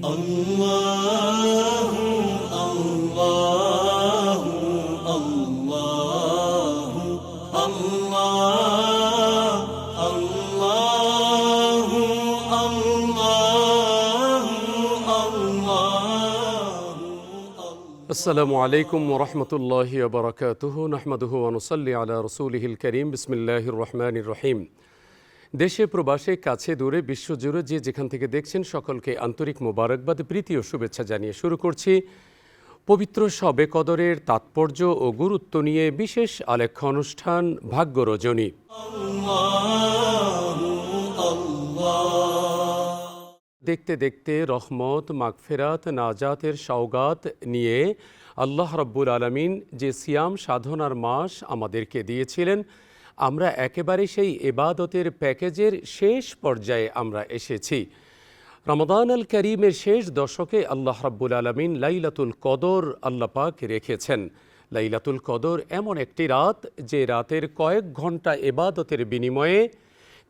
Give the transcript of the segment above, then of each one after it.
الله الله الله الله الله الله الله আসসালামু আলাইকুম ওয়া রাহমাতুল্লাহি ওয়া বারাকাতুহু নাহমাদুহু ওয়া নুসাল্লি আলা রাসূলিহিল কারীম বিসমিল্লাহির রহমানির রহিম। দেশে প্রবাসে কাছে দূরে বিশ্বজুড়ে যে যেখান থেকে দেখছেন সকলকে আন্তরিক মোবারকবাদ প্রীতি ও শুভেচ্ছা জানিয়ে শুরু করছি পবিত্র শবে কদরের তাৎপর্য ও গুরুত্ব নিয়ে বিশেষ আলেখ্য অনুষ্ঠান ভাগ্য রজনী। দেখতে দেখতে রহমত, মাগফিরাত, নাজাতের সওগাত নিয়ে আল্লাহ রাব্বুল আলামিন যে সিয়াম সাধনার মাস আমাদেরকে দিয়েছিলেন, আমরা একেবারে সেই ইবাদতের প্যাকেজের শেষ পর্যায়ে আমরা এসেছি। রমাদান আল করিমের শেষ দশকে আল্লাহ রাব্বুল আলামিন লাইলাতুল কদর আল্লাহ পাক রেখেছেন। লাইলাতুল কদর এমন একটি রাত যে রাতের কয়েক ঘন্টা ইবাদতের বিনিময়ে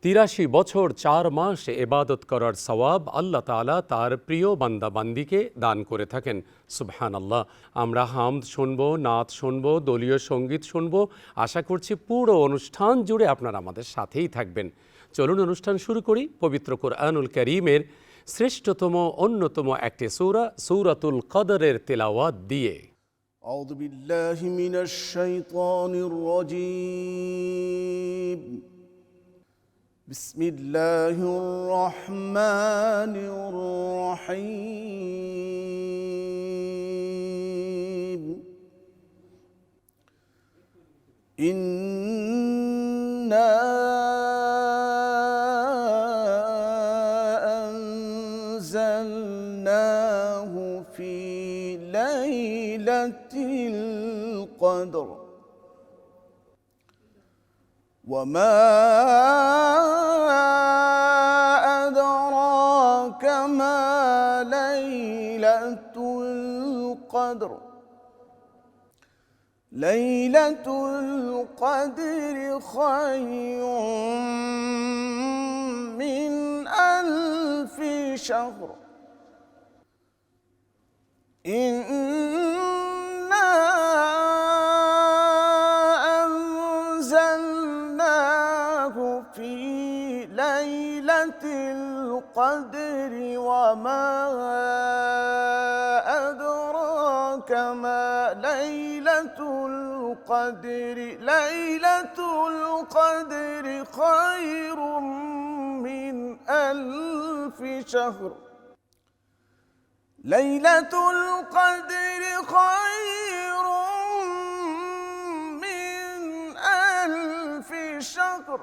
৮৩ বছর ৪ মাস ইবাদত করার সওয়াব আল্লাহ তাআলা তার প্রিয় বান্দা বান্দিকে দান করে থাকেন। সুবহানাল্লাহ। আমরা হামদ শুনব, নাত শুনব, দলীয় সঙ্গীত শুনব। আশা করছি পুরো অনুষ্ঠান জুড়ে আপনারা আমাদের সাথেই থাকবেন। চলুন অনুষ্ঠান শুরু করি পবিত্র কোরআনুল কারীমের শ্রেষ্ঠতম অন্যতম একটি সূরা সূরাতুল কদরের তেলাওয়াত দিয়ে। আউযু বিল্লাহি মিনাশ শাইতানির রাজীম। বিসমিল্লাহির রহমানির রহিম। ইন্না আনজালনাহু ফি লাইলাতিল কদর وما أدراك ما ليلة القدر ليلة القدر خير من 1000 شهر في ليلة القدر وما أدراك ما ليلة القدر ليلة القدر خير من 1000 شهر ليلة القدر خير من 1000 شهر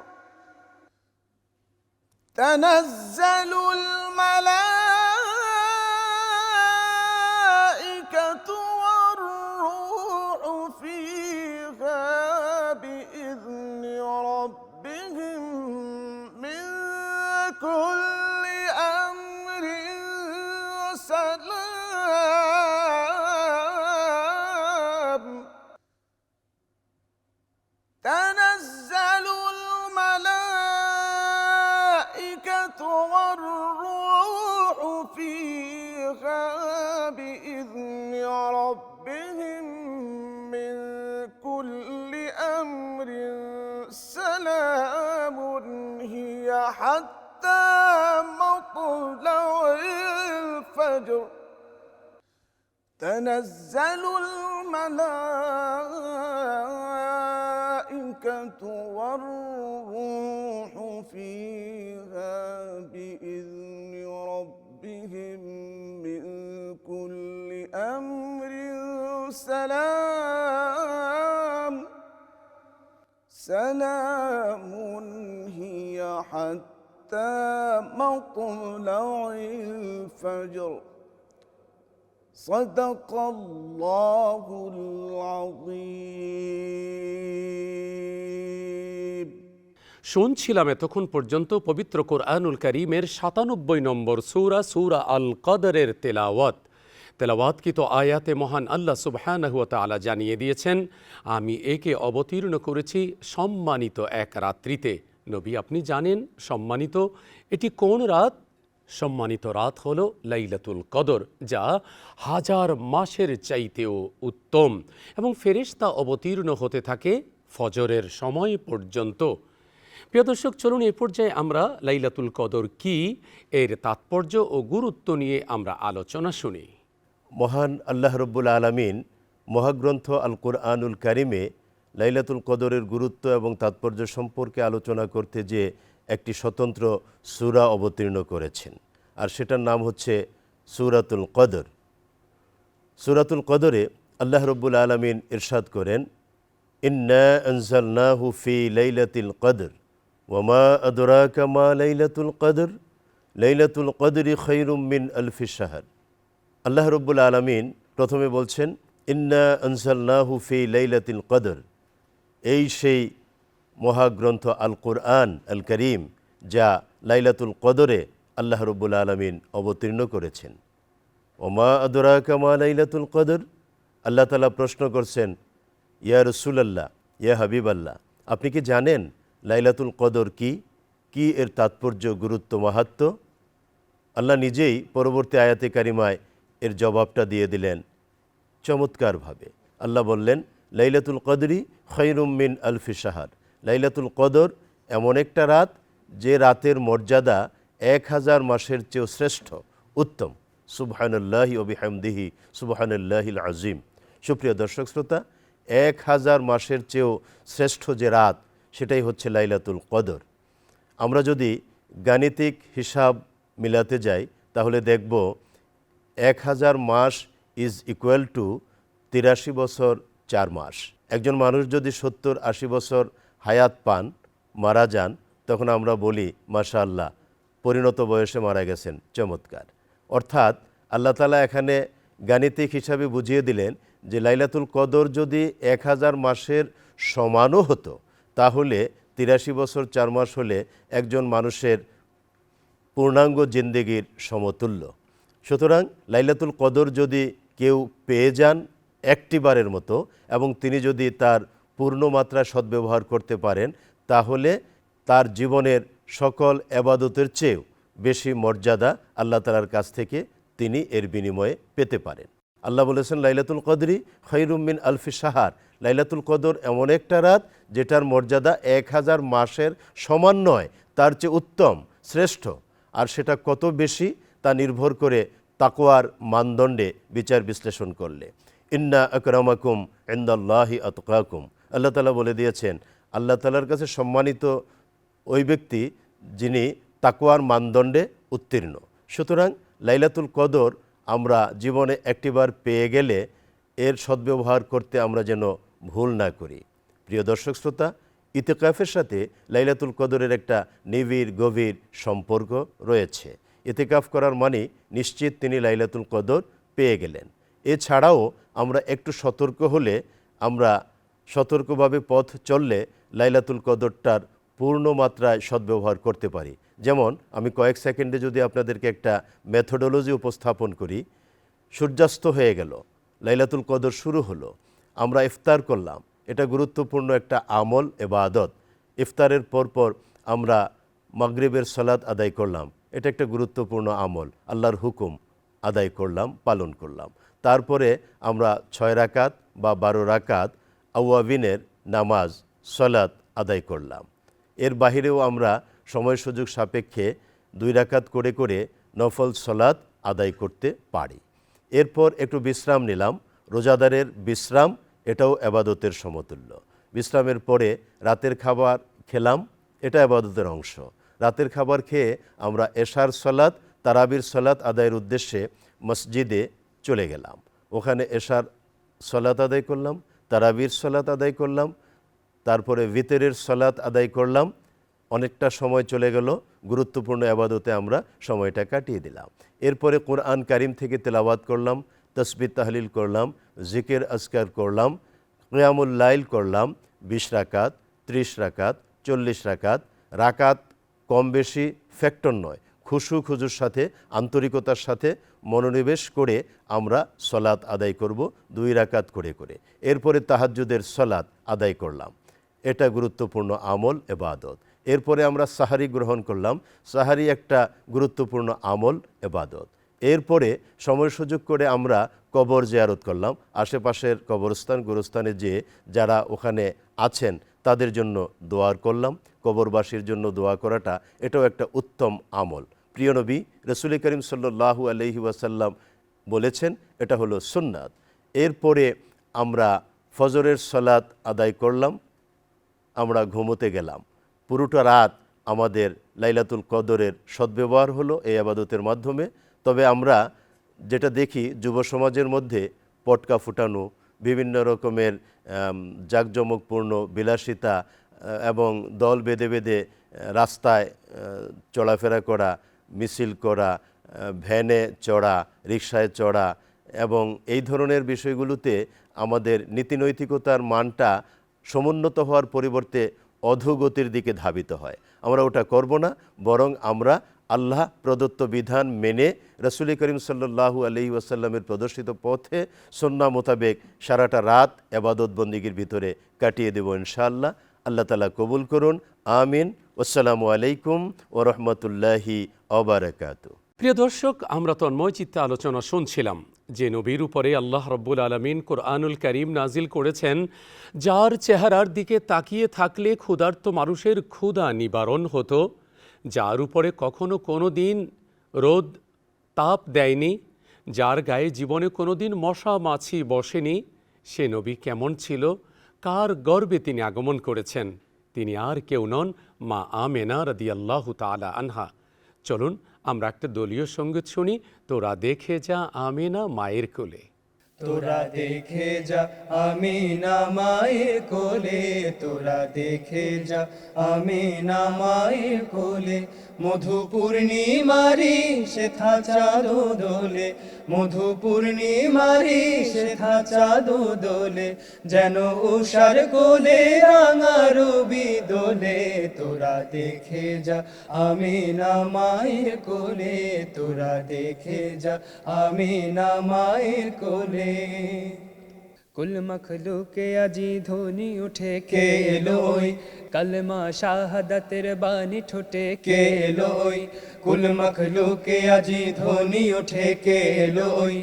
تنزل الملائكة والروح فيها بإذن ربهم من كل أمر سلام تنزل والروح فيها بإذن ربهم من كل أمر سلام هي حتى مطلع الفجر تنزل الملائكة والروح فيها بإذن ربهم من كل أمر سلام هي حتى مطلع الفجر صدق الله العظيم। শুনছিলাম এতক্ষণ পর্যন্ত পবিত্র কোরআনুল কারীমের ৯৭ নম্বর সূরা সূরা আল কদরের তেলাওয়াতকৃত আয়াতে মহান আল্লাহ সুবহানাহু ওয়া তাআলা জানিয়ে দিয়েছেন, আমি একে অবতীর্ণ করেছি সম্মানিত এক রাত্রিতে। নবী, আপনি জানেন সম্মানিত এটি কোন রাত? সম্মানিত রাত হলো লাইলাতুল কদর, যা হাজার মাসের চাইতেও উত্তম এবং ফেরেশতা অবতীর্ণ হতে থাকে ফজরের সময় পর্যন্ত। প্রিয় দর্শক, চলুন এ পর্যায়ে আমরা লাইলাতুল কদর কি, এর তাৎপর্য ও গুরুত্ব নিয়ে আমরা আলোচনা শুনি। মহান আল্লাহ রব্বুল আলমিন মহাগ্রন্থ আল কুরআনুল কারিমে লাইলাতুল কদরের গুরুত্ব এবং তাৎপর্য সম্পর্কে আলোচনা করতে যে একটি স্বতন্ত্র সূরা অবতীর্ণ করেছেন, আর সেটার নাম হচ্ছে সূরাতুল কদর। সূরাতুল কদরে আল্লাহ রব্বুল আলমিন ইরশাদ করেন, ইন্না আনজালনাহু ফি লাইলাতিল কদর ওয়ামা আদরাকা মা লাইলাতুল কদর লাইলাতুল কদরি খায়রুম মিন আলফি শাহর। আল্লাহ রব্বুল আলমিন প্রথমে বলছেন, ইন্না আনজালনাহু ফি লাইলাতিল কদর, এই সেই মহাগ্রন্থ আল কুরআন আল করিম যা লাইলাতুল কদরে আল্লাহ রব্বুল আলমিন অবতীর্ণ করেছেন। ওমা আদরাকা মা লাইলাতুল কদর, আল্লাহ তাআলা প্রশ্ন করছেন, ইয়া রাসূলুল্লাহ, ইয়া হাবিবাল্লাহ, আপনি কি জানেন লাইলাতুল কদর কি এর তাৎপর্য, গুরুত্ব, মাহাত্ম্য? আল্লাহ নিজেই পরবর্তী আয়াতে কারিমায় এর জবাবটা দিয়ে দিলেন চমৎকারভাবে। আল্লাহ বললেন, লাইলাতুল কদরি খায়রুম মিন আলফি শাহর, লাইলাতুল কদর এমন একটা রাত যে রাতের মর্যাদা 1000 মাসের চেয়েও শ্রেষ্ঠ, উত্তম। সুবহানাল্লাহি ওয়া বিহামদিহি সুবহানাল্লাহিল আযীম। সুপ্রিয় দর্শক শ্রোতা, 1000 মাসের চেয়েও শ্রেষ্ঠ যে রাত, সেটাই হচ্ছে লাইলাতুল কদর। আমরা যদি গাণিতিক হিসাব মিলাতে যাই তাহলে দেখব 1000 মাস ইজ ইকুয়াল টু 83 বছর 4 মাস। একজন মানুষ যদি 70-80 বছর হায়াত পান, মারা যান, তখন আমরা বলি মাশাআল্লাহ, পরিণত বয়সে মারা গেছেন, চমৎকার। অর্থাৎ আল্লাহ তাআলা এখানে গাণিতিক হিসাবে বুঝিয়ে দিলেন যে লাইলাতুল কদর যদি 1000 মাসের সমানও হতো, তাহলে 83 বছর 4 মাস হলে একজন মানুষের পূর্ণাঙ্গ জিন্দেগির সমতুল্য। সুতরাং লাইলাতুল কদর যদি কেউ পেয়ে যান একটিবারের মতো এবং তিনি যদি তার পূর্ণ মাত্রায় সদ্ব্যবহার করতে পারেন, তাহলে তার জীবনের সকল এবাদতের চেয়েও বেশি মর্যাদা আল্লাহ তাআলার কাছ থেকে তিনি এর বিনিময়ে পেতে পারেন। আল্লাহ বলেছেন, লাইলাতুল কদরি খায়রুম মিন আলফি শাহর, লাইলাতুল কদর এমন একটা রাত যেটার মর্যাদা 1000 মাসের সমান নয়, তার চেয়ে উত্তম, শ্রেষ্ঠ। আর সেটা কত বেশি তা নির্ভর করে তাকওয়ার মানদণ্ডে বিচার বিশ্লেষণ করলে। ইন্না আকরামাকুম ইনদাল্লাহি আতকাকুম, আল্লাহ তাআলা বলে দিয়েছেন, আল্লাহ তাআলার কাছে সম্মানিত ওই ব্যক্তি যিনি তাকওয়ার মানদণ্ডে উত্তীর্ণ। সুতরাং লাইলাতুল কদর আমরা জীবনে একটিবার পেয়ে গেলে এর সদ্ব্যবহার করতে আমরা যেন ভুল না করি। প্রিয় দর্শক শ্রোতা, ইতিকাফের সাথে লাইলাতুল কদরের একটা নিবিড় গভীর সম্পর্ক রয়েছে। ইতিকাফ করার মানে নিশ্চিত তিনি লাইলাতুল কদর পেয়ে গেলেন। এছাড়াও আমরা একটু সতর্ক হলে, আমরা সতর্কভাবে পথ চললে লাইলাতুল কদরটার পূর্ণ মাত্রায় সদ্ব্যবহার করতে পারি। যেমন আমি কয়েক সেকেন্ডে যদি আপনাদেরকে একটা মেথোডোলজি উপস্থাপন করি, সূর্যাস্ত হয়ে গেল, লাইলাতুল কদর শুরু হলো, আমরা ইফতার করলাম, এটা গুরুত্বপূর্ণ একটা আমল, ইবাদত। ইফতারের পরপর আমরা মাগরিবের সালাত আদায় করলাম, এটা একটা গুরুত্বপূর্ণ আমল, আল্লাহর হুকুম আদায় করলাম, পালন করলাম। তারপরে আমরা 6 রাকাত বা 12 রাকাত আওয়াবিনের নামাজ সালাত আদায় করলাম। এর বাহিরেও আমরা সময় সুযোগ সাপেক্ষে 2 রাকাত করে করে নফল সালাত আদায় করতে পারি। এরপর একটু বিশ্রাম নিলাম, রোজাদারের বিশ্রাম এটাও এবাদতের সমতুল্য। বিশ্রামের পরে রাতের খাবার খেলাম, এটা এবাদতের অংশ। রাতের খাবার খেয়ে আমরা এশার সালাত, তারাবির সালাত আদায়ের উদ্দেশ্যে মসজিদে চলে গেলাম। ওখানে এশার সালাত আদায় করলাম, তারাবির সালাত আদায় করলাম, তারপরে ভিতরের সালাত আদায় করলাম। অনেকটা সময় চলে গেল, গুরুত্বপূর্ণ এবাদতে আমরা সময়টা কাটিয়ে দিলাম। এরপরে কোরআন কারিম থেকে তেলাওয়াত করলাম, তাসবিহ তাহলিল করলাম, জিকির আজকার করলাম, কিয়ামুল লাইল করলাম, 20 রাকাত, 30 রাকাত, 40 রাকাত। রাকাত কম বেশি ফ্যাক্টর নয়, খুশু খুজুর সাথে, আন্তরিকতার সাথে মনোনিবেশ করে আমরা সলাত আদায় করব 2 রাকাত করে করে। এরপরে তাহাজ্জুদের সলাত আদায় করলাম, এটা গুরুত্বপূর্ণ আমল, ইবাদত। এরপরে আমরা সাহারি গ্রহণ করলাম। সাহারি একটা গুরুত্বপূর্ণ আমল, এবাদত। এরপরে সময় সুযোগ করে আমরা কবর জিয়ারত করলাম। আশেপাশের কবরস্থান গোরস্থানে যেয়ে যারা ওখানে আছেন তাদের জন্য দোয়া করলাম। কবরবাসীর জন্য দোয়া করাটা এটাও একটা উত্তম আমল। প্রিয় নবী রাসূল করিম সাল্লাল্লাহু আলাইহি ওয়াসাল্লাম বলেছেন এটা হলো সুন্নাত। এরপরে আমরা ফজরের সালাত আদায় করলাম, আমরা ঘুমোতে গেলাম। পুরোটা রাত আমাদের লাইলাতুল কদরের সদ্ব্যবহার হলো এই আবাদতের মাধ্যমে। তবে আমরা যেটা দেখি যুব সমাজের মধ্যে পটকা ফুটানো, বিভিন্ন রকমের জাঁকজমকপূর্ণ বিলাসিতা এবং দল বেঁধে বেঁধে রাস্তায় চলাফেরা করা, মিছিল করা, ভ্যানে চড়া, রিকশায় চড়া এবং এই ধরনের বিষয়গুলোতে আমাদের নীতিনৈতিকতার মানটা সমুন্নত হওয়ার পরিবর্তে অধোগতির দিকে ধাবিত হয়। আমরা ওটা করব না, বরং আমরা আল্লাহ প্রদত্ত বিধান মেনে রাসূল করিম সাল্লাল্লাহু আলাইহি ওয়াসাল্লামের প্রদর্শিত পথে সুন্নাহ মোতাবেক সারাটা রাত ইবাদত বন্দেগীর ভিতরে কাটিয়ে দেব ইনশাআল্লাহ। আল্লাহ তাআলা কবুল করুন, আমিন। আসসালামু আলাইকুম ওয়া রাহমাতুল্লাহি ওয়া বারাকাতুহু। প্রিয় দর্শক, আমরা তন্ময় চিত্তে আলোচনা শুনছিলাম যে নবীর উপরে আল্লাহ রব্বুল আলামিন কোরআনুল কারীম নাজিল করেছেন, যার চেহারার দিকে তাকিয়ে থাকলে ক্ষুধার্ত মানুষের ক্ষুধা নিবারণ হতো, যার উপরে কখনো কোনো দিন রোদ তাপ দেয়নি, যার গায়ে জীবনে কোনো দিন মশা মাছি বসেনি। সে নবী কেমন ছিল, কার গর্বে তিনি আগমন করেছেন? তিনি আর কেউ নন, মা আমেনা রাদিয়াল্লাহু তাআলা আনহা। চলুন আমরা একটা দলীয় সঙ্গীত শুনি, তোরা দেখে যা আমেনা মায়ের কোলে। তোরা দেখে যা আমিনা মায়ের কোলে, তোরা দেখে যা আমিনা মায়ের কোলে, মধু পূর্ণিমারি শেথা চাঁদ দোলে, মধু পূর্ণিমারি শেথা চাঁদ দোলে, যেন উষার কোলে রাঙা রবি দোলে। তোরা দেখে যা আমিনা মায়ের কোলে, তোরা দেখে যা আমিনা মায়ের কোলে। কুল মখলুকে আজি ধ্বনি উঠে কে এলোই, কলমা শাহাদাতের বাণী ঠোঁটে কে এলোই। কুল মখলুকে আজি ধ্বনি উঠে কে এলোই,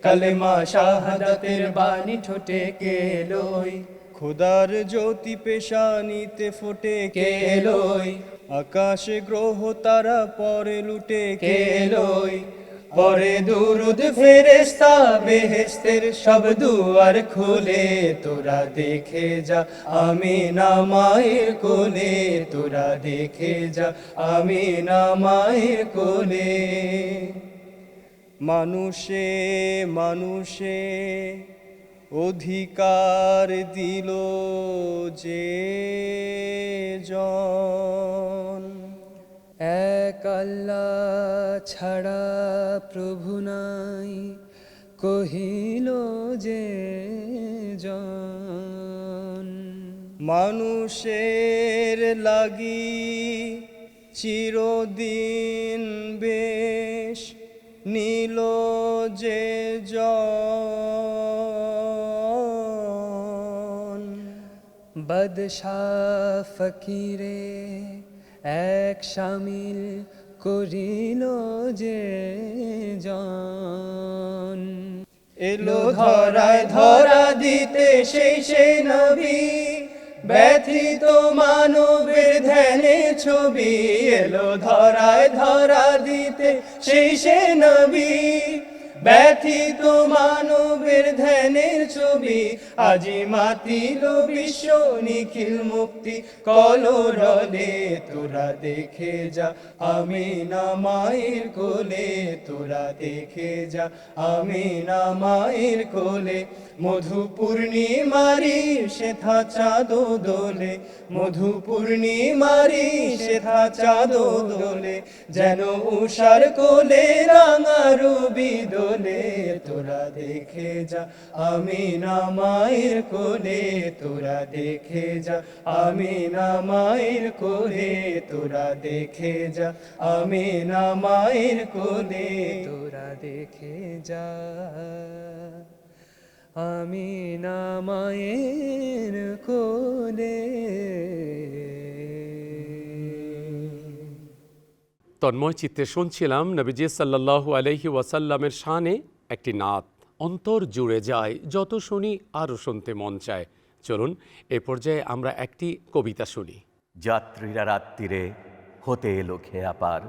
কলমা শাহাদাতের বাণী ঠোঁটে কে এলোই। খোদার জ্যোতি পেশানিতে ফোটে কে এলোই, আকাশে গ্রহ তারা পরে লুটে কে এলোই। পরে দুরুদ ফেরেশতা বেহেশতের সব দুয়ার খুলে, তোরা দেখে যা আমিনা মায়ের কোলে, তোরা দেখে যা আমিনা মায়ের কোলে। মানুষে মানুষে অধিকার দিল যে জন, এক আল্লাহ ছাড়া প্রভু নাই কহিল যে জন। মানুষের লাগি চিরদিন বেশ নীল যে জন, বাদশাহ ফকিরে এক শামিল করিল যে জন। এলো ধরায় ধরা দিতে সেই নবী, ব্যথিত মানবের ধ্যানে ছবি। এলো ধরায় ধরা দিতে সেই নবী, ব্যথিত মানবের ধ্যানের ছবি। আজি মাতিল বিশ্ব নিখিল মুক্তি কলরলে, তোরা দেখে যা আমিনা মায়ের কোলে, তোরা দেখে যা আমিনা মায়ের কোলে। মধু পূর্ণিমারি শেথা চাঁদ দোলে, মধু পূর্ণিমারি শেথা চাঁদ দোলে, যেন উষার কোলে রাঙা রবি দোলে। তোরা দেখে যা আমিনা মায়ের কোলে, তোরা দেখে যা আমিনা মায়ের কোলে, তোরা দেখে যা আমিনা মায়ের কোলে, তোরা দেখে যা আমিনা মায়ের কোলে। তন্ময় চিত্তে শুনছিলাম নবীজি সাল্লাল্লাহু আলাইহি ওয়াসাল্লামের শানে একটি নাত। অন্তর জুড়ে যায়, যত শুনি আরও শুনতে মন চায়। চলুন এ পর্যায়ে আমরা একটি কবিতা শুনি। যাত্রীরা রাত্রিরে হতে এলো খেয়া পার,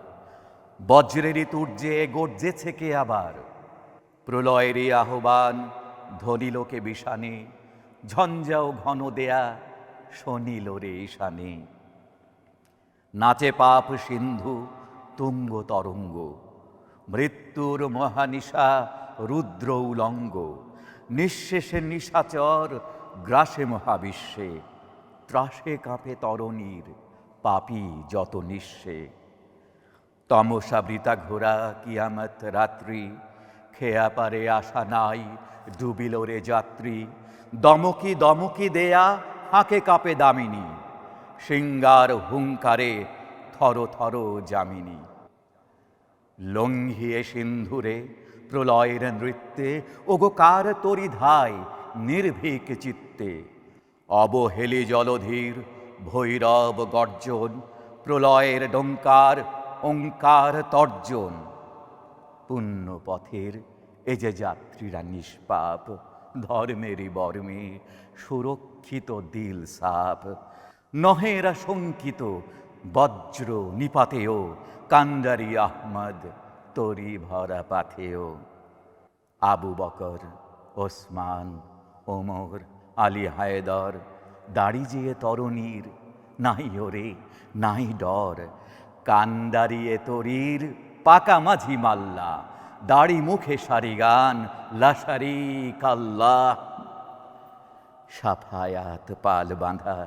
বজ্রেরই তুর্যে গর্জেছে কে আবার। প্রলয়েরই আহ্বান ধরিলোকে বিষানে, ঝঞ্ঝাও ঘন দেয়া শনিল রে ঈশানে। নাচে পাপ সিন্ধু তুঙ্গ তরঙ্গ, মৃত্যুর মহানিশা রুদ্র উলঙ্গ। নিঃশেষে নিশাচর গ্রাসে মহাবিশ্বে, ত্রাসে কাঁপে তরণীর পাপী যত নিঃস্বে। তমসা বৃতা ঘোরা কিয়ামত রাত্রি, খেয়া পারে আশা নাই ডুবিল রে যাত্রী। দমকি দমকি দেয়া হাঁকে কাঁপে দামিনী, সিঙ্গার হুঙ্কারে থর থর যামিনী। লঙ্ঘিয়ে সিন্ধুরে প্রলয়ের নৃত্যে, ওগো কার তরি ধায় নির্ভীক চিত্তে। অবহেলি জলধীর ভৈরব গর্জন, প্রলয়ের ডঙ্কার ওঙ্কার তর্জন। পুণ্য পথের এ যে যাত্রীরা নিষ্পাপ, ধর্মেরই বর্মে সুরক্ষিত দিল সাপ। নহেরা শঙ্কিত বজ্র নিপাতেও, কান্ডারি আহমদ তরি ভরা পাথেও। আবু বকর, ওসমান, ওমর, আলী হায়দর, দাড়ি যেয়ে তরুণীর নাই ওরে নাই ডর। কান্ডারিয়ে তরির পাকা মাঝি মাল্লা, দাড়ি মুখে সারি গান লাসারি কাল্লা। সাফায়াত পাল বাঁধা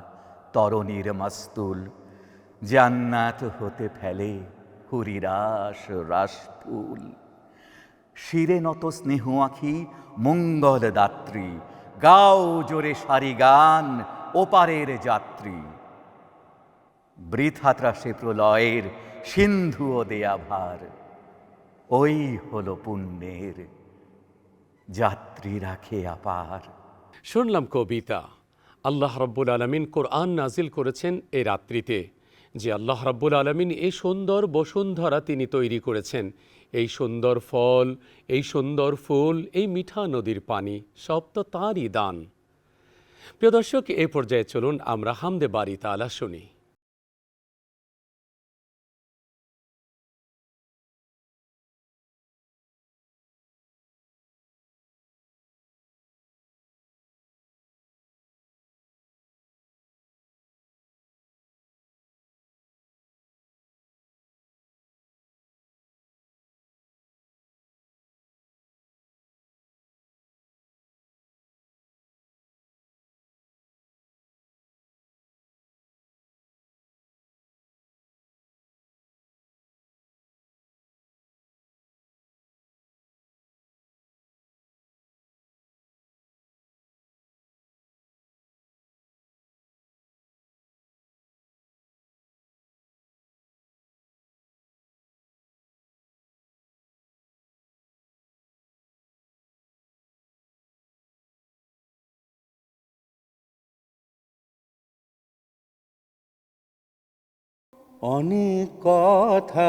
তরণীর মাস্তুল, জান্নাত হতে ফেলে হুরিরাস রাসফুল। শিরে নত স্নেহ আঁখি মঙ্গল দাত্রী, গাও জোরে সারি গান ওপারের যাত্রী। বৃথা ত্রাসে প্রলয়ের সিন্ধুও দেয়া ভার, ওই হলো পুণ্যের যাত্রী রাখে আপার। শুনলাম কবিতা। আল্লাহ রাব্বুল আলামিন কোরআন নাজিল করেছেন এই রাত্রিতে। যে আল্লাহ রাব্বুল আলামিন এই সুন্দর বসুন্ধরা তিনি তৈরি করেছেন, এই সুন্দর ফল, এই সুন্দর ফুল, এই মিঠা নদীর পানি, সব তো তাঁরই দান। প্রিয় দর্শক, এ পর্যায়ে চলুন আমরা হামদে বারি তাআলা শুনি। অনেক কথা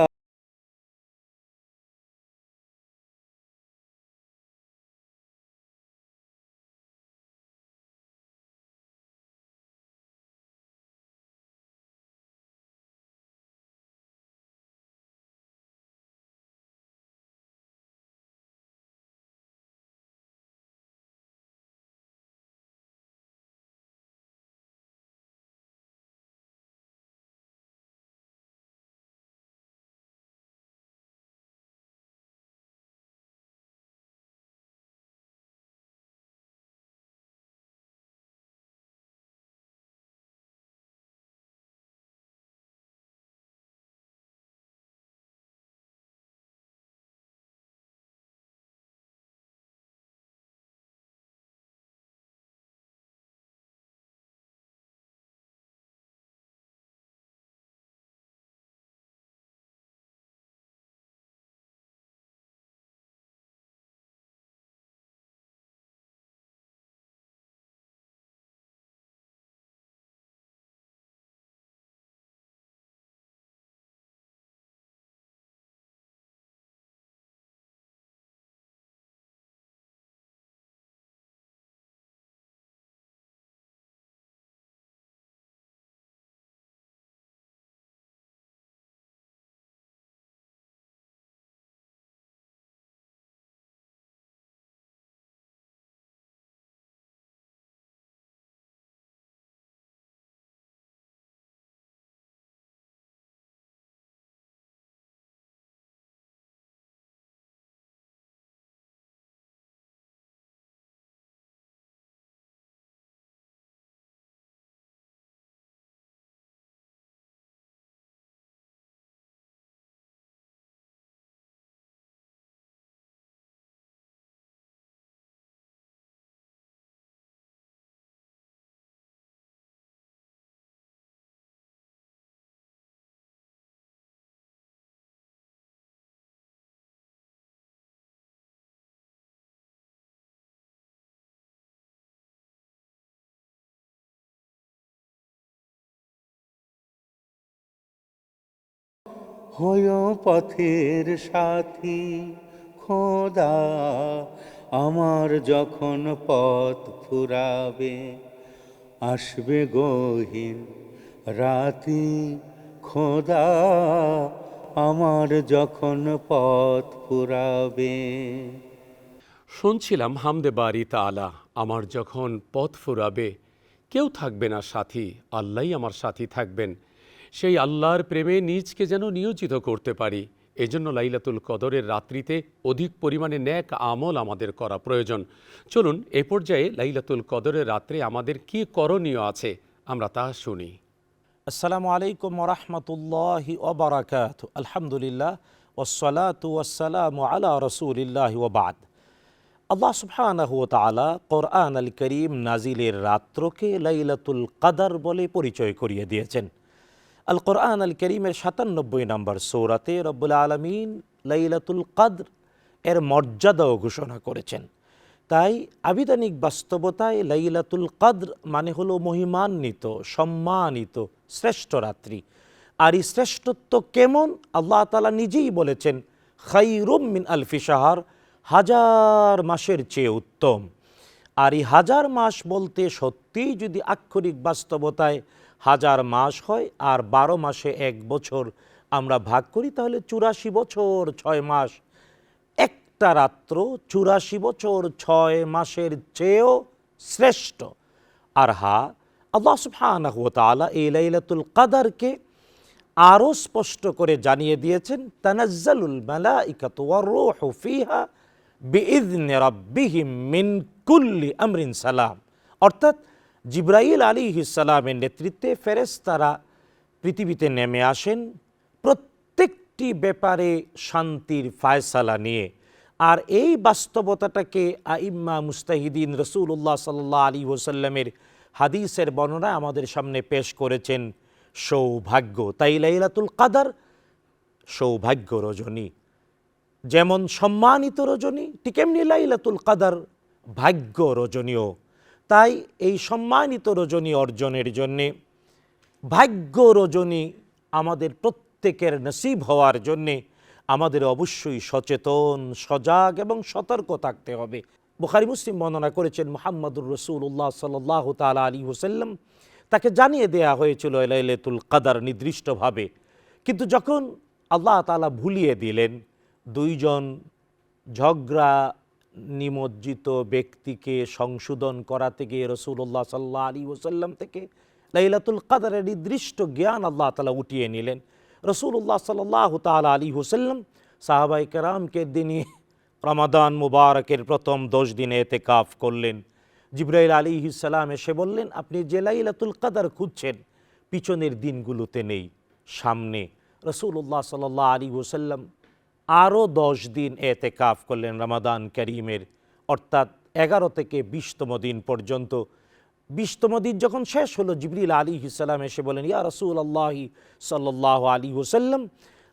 হয়ো পথের সাথী খোদা, আমার যখন পথ ফুরাবে, আসবে গহীন রাতি খোদা, আমার যখন পথ ফুরাবে। শুনছিলাম হামদে বারি তাআলা, আমার যখন পথ ফুরাবে, কেউ থাকবে না সাথী, আল্লাহই আমার সাথী থাকবেন। সেই আল্লাহর প্রেমে নিজকে যেন নিয়োজিত করতে পারি। এজন্য লাইলাতুল কদরের রাত্রিতে অধিক পরিমাণে নেক আমল আমাদের করা প্রয়োজন। চলুন এ পর্যায়ে লাইলাতুল কদরের রাত্রে আমাদের কি করণীয় আছে আমরা তা শুনি। আসসালামু আলাইকুম ওরহমতুল্লাহি ওবরাকাত। আলহামদুলিল্লাহ ওয়াসসালাতু ওয়াসসালামু আলা রাসূলিল্লাহি ওয়া বাদ। আল্লাহ সুবহানাহু ওয়া তাআলা কোরআন আল করিম নাজিলের রাত্রকে লাইলাতুল কদর বলে পরিচয় করিয়ে দিয়েছেন। আল কোরআন আল করিমের ৯৭ নম্বর সূরাতে রব্বুল আলামিন লাইলাতুল কদর এর মর্যাদাও ঘোষণা করেছেন। তাই আবিধানিক বাস্তবতায় লাইলাতুল কদর মানে হলো মহিমান্বিত, সম্মানিত শ্রেষ্ঠ রাত্রি। আর এই শ্রেষ্ঠত্ব কেমন আল্লাহ তাআলা নিজেই বলেছেন, খায়রুম মিন আলফি শাহর, হাজার মাসের চেয়ে উত্তম। আর এই হাজার মাস বলতে সত্যিই যদি আক্ষরিক বাস্তবতায় হাজার মাস হয় আর ১২ মাসে ১ বছর আমরা ভাগ করি, তাহলে ৮৪ বছর ৬ মাস। একটা রাত্র ৮৪ বছর ৬ মাসের চেয়েও শ্রেষ্ঠ। আর আল্লাহ সুবহানাহু ওয়া তাআলা এই লাইলাতুল কদরকে আরও স্পষ্ট করে জানিয়ে দিয়েছেন, তানাজ্জালুল মালাইকাতু ওয়ার রূহু ফিহা বিইذনি রাব্বিহিম মিন কুল্লি আমরিন সালাম। অর্থাৎ জিবরাইল আলাইহিস সালামের নেতৃত্বে ফেরেশতারা পৃথিবীতে নেমে আসেন প্রত্যেকটি ব্যাপারে শান্তির ফায়সালা নিয়ে। আর এই বাস্তবতাটাকে আইম্মা মুস্তাহিদিন রাসূলুল্লাহ সাল্লাল্লাহু আলাইহি ওয়াসাল্লামের হাদিসের বর্ণনায় আমাদের সামনে পেশ করেছেন সৌভাগ্য। তাই লাইলাতুল কদর সৌভাগ্য রজনী, যেমন সম্মানিত রজনী, ঠিক এমনি লাইলাতুল কদর ভাগ্য রজনীও। তাই এই সম্মানিত রজনী অর্জনের জন্যে, ভাগ্য রজনী আমাদের প্রত্যেকের নসিব হওয়ার জন্যে আমাদের অবশ্যই সচেতন, সজাগ এবং সতর্ক থাকতে হবে। বুখারী মুসলিম বর্ণনা করেছেন, মুহাম্মদুর রাসূলুল্লাহ সাল্লাল্লাহু তাআলা আলাইহি ওয়াসাল্লাম তাকে জানিয়ে দেয়া হয়েছিল লাইলাতুল কদর নির্দিষ্টভাবে, কিন্তু যখন আল্লাহ তাআলা ভুলিয়ে দিলেন, দুইজন ঝগড়া নিমজ্জিত ব্যক্তিকে সংশোধন করাতে গিয়ে রাসূলুল্লাহ সাল্লাল্লাহু আলাইহি ওয়াসাল্লাম থেকে লাইলাতুল কদরের নির্দিষ্ট জ্ঞান আল্লাহ তাআলা উঠিয়ে নিলেন। রাসূলুল্লাহ সাল্লাল্লাহু তাআলা আলাইহি ওয়াসাল্লাম সাহাবায়ে কেরামকে দিনে রমাদান মুবারকের প্রথম 10 দিনে ইতিকাফ করলেন। জিবরাইল আলাইহিস সালাম এসে বললেন, আপনি যে লাইলাতুল কদর খুঁজছেন পিছনের দিনগুলোতে নেই, সামনে। রাসূলুল্লাহ সাল্লাল্লাহু আলাইহি ওয়াসাল্লাম আরও 10 দিন ইতিকাফ করলেন রমাদান করিমের, অর্থাৎ 11 থেকে 20তম দিন পর্যন্ত। 20তম দিন যখন শেষ হলো, জিবরিল আলাইহিস সালাম এসে বলেন, ইয়া রাসূলুল্লাহ সাল্লাল্লাহু আলাইহি ওয়াসাল্লাম,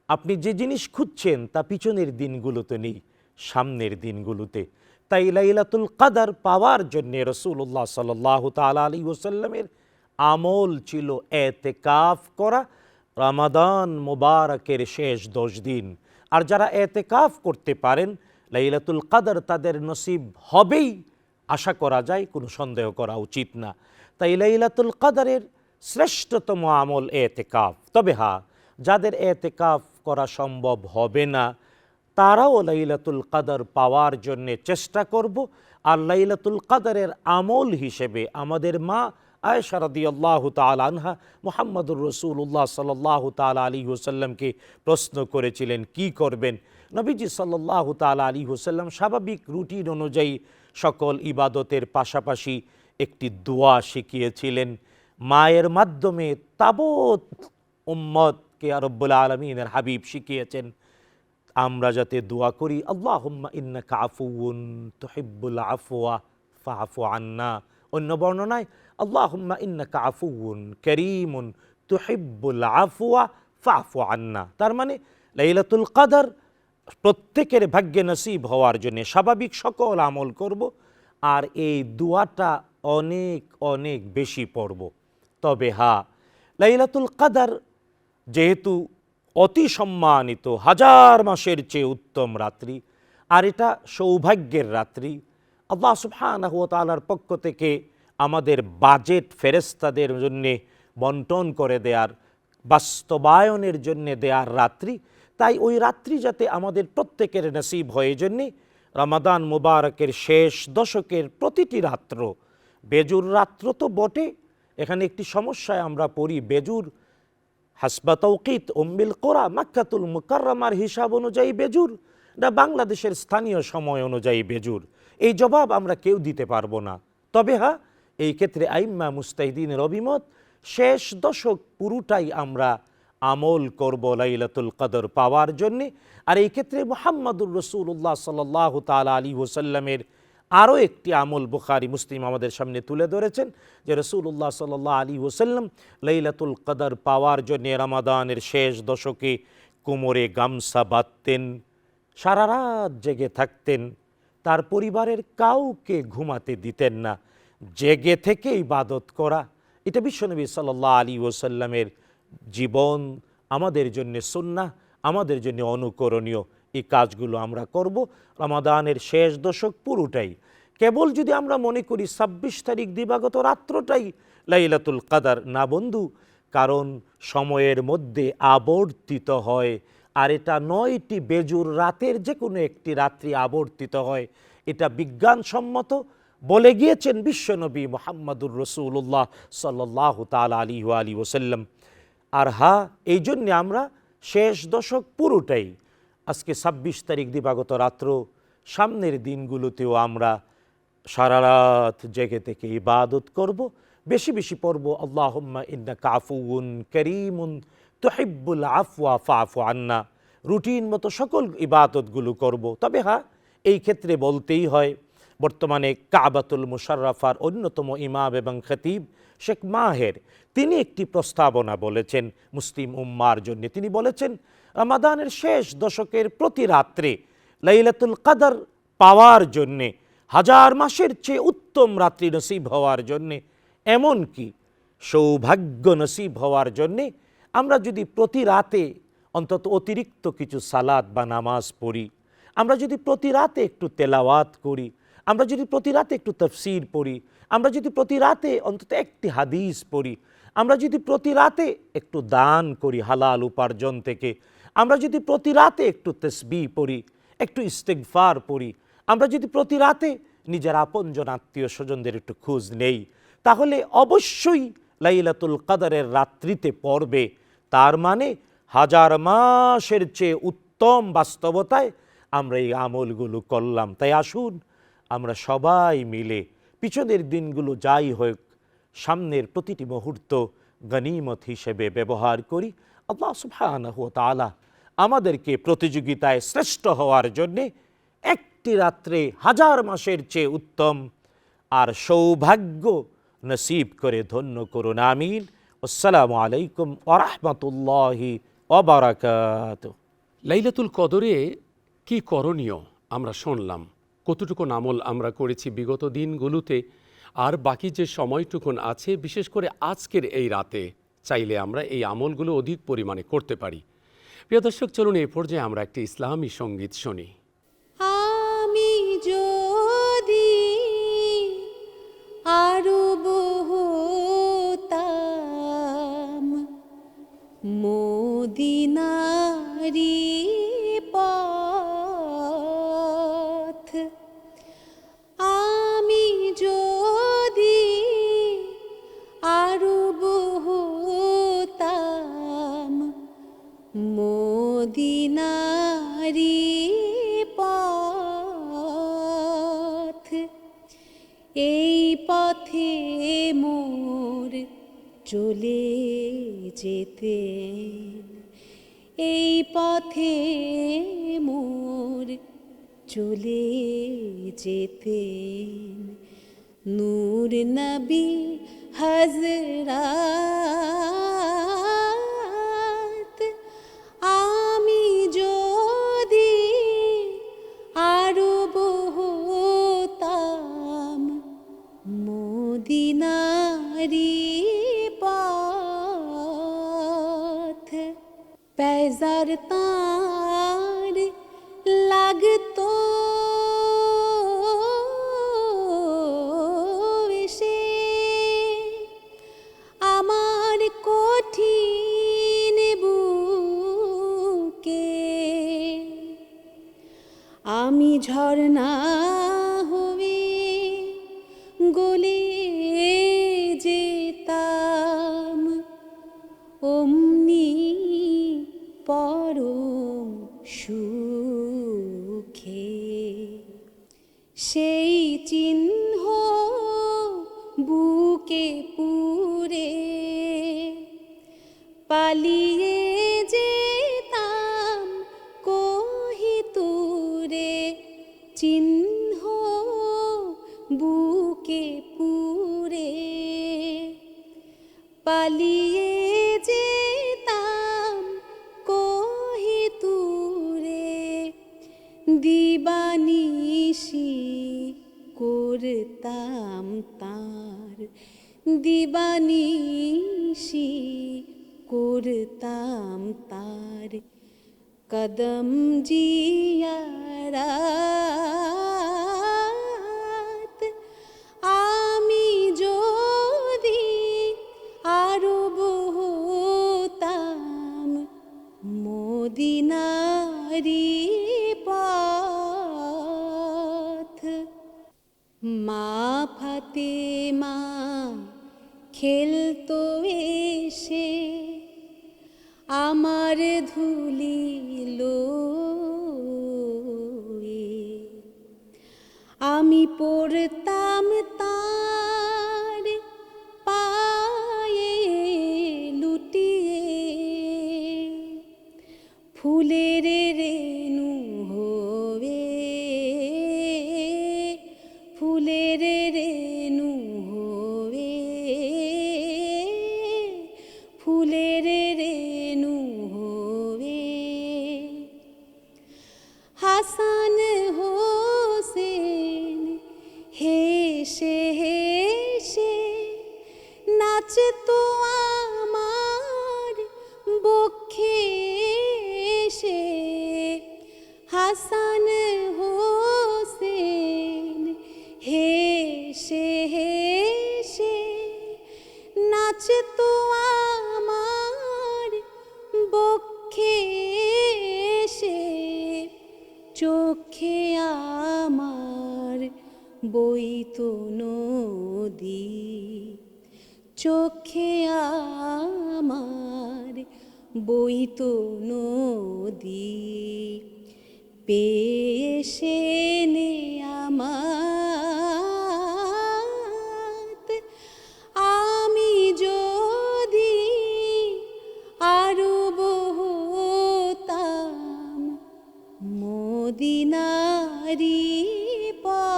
আপনি যে জিনিস খুঁজছেন তা পিছনের দিনগুলোতে নেই, সামনের দিনগুলোতে। তাই লাইলাতুল কদর পাওয়ার জন্য রাসূলুল্লাহ সাল্লাল্লাহু তাআলা আলাইহি ওয়াসাল্লামের আমল ছিল ইতিকাফ করা রমাদান মুবারকের শেষ 10 দিন। আর যারা ইতিকাফ করতে পারেন, লাইলাতুল কদর তাদের নসিব হবেই, আশা করা যায়, কোনো সন্দেহ করা উচিত না। তাই লাইলাতুল কদরের শ্রেষ্ঠতম আমল ইতিকাফ। তবে যাদের ইতিকাফ করা সম্ভব হবে না, তারাও লাইলাতুল কদর পাওয়ার জন্য চেষ্টা করব। আর লাইলাতুল কদরের আমল হিসেবে আমাদের মা আয়েশা রাদিয়াল্লাহু তাআলা আনহা মুহাম্মদুর রাসূলুল্লাহ সাল্লাল্লাহু তাআলা আলাইহি ওয়াসাল্লামকে প্রশ্ন করেছিলেন কি করবেন। নবীজি সাল্লাল্লাহু তাআলা আলাইহি ওয়াসাল্লাম স্বাভাবিক রুটিন অনুযায়ী সকল ইবাদতের পাশাপাশি একটি দোয়া শিখিয়েছিলেন। মায়ের মাধ্যমে তাবৎ উম্মতকে রব্বুল আলামিনের হাবিব শিখিয়েছেন। আমরা যাতে দোয়া করি, আল্লাহুম্মা ইন্নাকা আফুউন তুহিব্বুল আফওয়া ফাআফু আন্না। অন্য বর্ণনায় আল্লাহুম্মা ইন্নাকা আফুউন কারীমুন তুহিব্বুল আফওয়া ফাআফু আন্না। তার মানে লাইলাতুল কদর প্রত্যেকের ভাগ্যে নসিব হওয়ার জন্য স্বাভাবিক সকল আমল করব, আর এই দোয়াটা অনেক অনেক বেশি পড়ব। তবে লাইলাতুল কদর যেহেতু অতি সম্মানিত, হাজার মাসের চেয়ে উত্তম রাত্রি, আর এটা সৌভাগ্যের রাত্রি। আল্লাহ সুবহানাহু ওয়া তাআলার পক্ষ থেকে আমাদের বাজেট ফেরেশতাদের জন্যে বন্টন করে দেয়ার, বাস্তবায়নের জন্যে দেয়ার রাত্রি। তাই ওই রাত্রি যাতে আমাদের প্রত্যেকের নসিব হয়, জন্যে রমাদান মুবারকের শেষ দশকের প্রতিটি রাত্র, বেজুর রাত্র তো বটে, এখানে একটি সমস্যায় আমরা পড়ি, বেজুর হাসবা তৌকিত উম্মিল কোরা মাক্কাতুল মুকাররমার হিসাব অনুযায়ী বেজুর না বাংলাদেশের স্থানীয় সময় অনুযায়ী বেজুর, এই জবাব আমরা কেউ দিতে পারবো না। তবে হ্যাঁ, এই ক্ষেত্রে আইম্মা মুস্তাহিদিনের অভিমত, শেষ দশক পুরোটাই আমরা আমল করব লাইলাতুল কদর পাওয়ার জন্যে। আর এই ক্ষেত্রে মুহাম্মাদুর রাসূলুল্লাহ সাল্লাল্লাহু তাআলা আলাইহি ওয়াসাল্লামের আরও একটি আমল বুখারী মুসলিম আমাদের সামনে তুলে ধরেছেন, যে রাসূলুল্লাহ সাল্লাল্লাহু আলাইহি ওয়াসাল্লাম লাইলাতুল কদর পাওয়ার জন্য রমাদানের শেষ দশকে কোমরে গামছা বাঁধতেন, সারা রাত জেগে থাকতেন, তার পরিবারের কাউকে ঘুমাতে দিতেন না, জেগে থেকে ইবাদত করা, এটা বিশ্বনবী সাল্লাল্লাহু আলাইহি ওয়াসাল্লামের জীবন, আমাদের জন্য সুন্নাহ, আমাদের জন্য অনুকরণীয়। এই কাজগুলো আমরা করব রমাদানের শেষ দশক পুরোটাই। কেবল যদি আমরা মনে করি ২৬ তারিখ দিবাগত রাত্রটাই লাইলাতুল কদর, না বন্ধু, কারণ সময়ের মধ্যে আবর্তিত হয়, আর এটা ৯টি বেজুর রাতের যে কোনো একটি রাত্রি আবর্তিত হয়, এটা বিজ্ঞানসম্মত বলে গিয়েছেন বিশ্বনবী মুহাম্মাদুর রাসূলুল্লাহ সাল্লাল্লাহু তাআলা আলাইহি ওয়াসাল্লাম। আর হ্যাঁ, এই জন্যে আমরা শেষ দশক পুরোটাই, আজকে ২৬ তারিখ দিবাগত রাত্র, সামনের দিনগুলোতেও আমরা সারা রাত জেগে থেকে ইবাদত করব, বেশি বেশি পড়ব আল্লাহুম্মা ইন্নাকা আফুউন কারীমুন তুহিব্বুল আফওয়া ফাফু আন্না, রুটিন মতো সকল ইবাদতগুলো করব। তবে হ্যাঁ, এই ক্ষেত্রে বলতেই হয়, বর্তমানে কাবাতুল মুশাররাফার অন্যতম ইমাম এবং খতিব শেখ মাহের, তিনি একটি প্রস্তাবনা বলেছেন মুসলিম উম্মার জন্য। তিনি বলেছেন রমাদানের শেষ দশকের প্রতি রাত্রে লাইলাতুল কদর পাওয়ার জন্যে, হাজার মাসের চেয়ে উত্তম রাত্রি নসিব হওয়ার জন্যে, এমনকি সৌভাগ্য নসিব হওয়ার জন্যে আমরা যদি প্রতি রাতে অন্তত অতিরিক্ত কিছু সালাত বা নামাজ পড়ি, আমরা যদি প্রতি রাতে একটু তেলাওয়াত করি, আমরা যদি প্রতি রাতে একটু তাফসীর পড়ি, আমরা যদি প্রতি রাতে অন্তত একটি হাদিস পড়ি, আমরা যদি প্রতি রাতে একটু দান করি হালাল উপার্জন থেকে, আমরা যদি প্রতি রাতে একটু তাসবিহ পড়ি, একটু ইস্তিগফার পড়ি, আমরা যদি প্রতি রাতে নিজের আপনজন আত্মীয় স্বজনদের একটু খোঁজ নেই, তাহলে অবশ্যই লাইলাতুল কদরের রাত্রিতে পড়বে। তার মানে হাজার মাসের চেয়ে উত্তম বাস্তবতায় আমরা এই আমলগুলো করলাম। তাই আসুন আমরা সবাই মিলে পিছনের দিনগুলো যাই হোক, সামনের প্রতিটি মুহূর্ত গনিমত হিসেবে ব্যবহার করি। আল্লাহ সুবহানাহু ওয়া তাআলা আমাদেরকে প্রতিযোগিতায় শ্রেষ্ঠ হওয়ার জন্যে একটি রাত্রে হাজার মাসের চেয়ে উত্তম আর সৌভাগ্য নসিব করে ধন্য করুন, আমিন। আসসালামু আলাইকুম ওয়া রাহমাতুল্লাহি ওয়া বারাকাতুহু। লাইলাতুল কদরে কি করণীয় আমরা শুনলাম, কতটুকু আমল আমরা করেছি বিগত দিনগুলোতে, আর বাকি যে সময়টুকুন আছে, বিশেষ করে আজকের এই রাতে চাইলে আমরা এই আমলগুলো অধিক পরিমাণে করতে পারি। প্রিয় দর্শক, চলুন এই পর্যায়ে আমরা একটি ইসলামী সঙ্গীত শুনি। আমি যদি আরব হতাম মদিনারি পথ, আমি যদি আরব হতাম মদিনারি পথ, এই পথে মোর চলে যেতেন, এই পথে মোর চলে যেতেন নূর নবী হযরত। আমি যদি আরব হতাম মদিনারি পথ, पैज़ा আর তার লাগতো এসে আমার কঠিন বুকে, আমি ঝরনা হয়ে গলে যেতাম অমনি পরম সুখে। সেই চিহ্ন বুকে পুরে পালিয়ে যেতাম কোহিতুরে, চিহ্ন বুকে পুরে পালিয়ে যেতাম কোহিতুরে। দিবানিশি করতাম তার, দিবানিশি করতাম তার কদম জিয়ারাত। আমি যদি আরব হতাম মদিনারি পথ, মা ফাতেমা খেলতো এসে আমার ধুলিল, আমি পড়তাম তার পায়ে লুটিয়ে, ফুলের রেণু হয়ে, ফুলের রেণু হয়ে, ফুলের রেণু হয়ে। হাসান হোসেন হেসে হেসে নাচতো আমার বক্ষে এসে। হাসান হোসেন হেসে হেসে নাচতো আমার বক্ষে এসে। চোখে আমার বইতো নদী, চোখে আমার বইতো নদী, পেশে নে আমার। আমি যদি আরব হতাম মদিনারি পথ,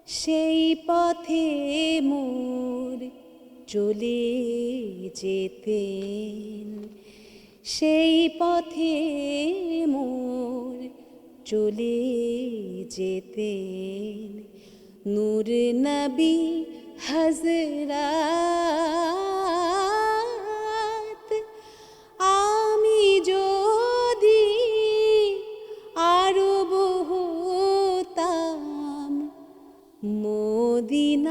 সেই পথে মোর চলে যেতেন, সেই পথে মোর চলে যেতেন নূর নবী হযরত। আমি যদি আরব হতাম মদিনারি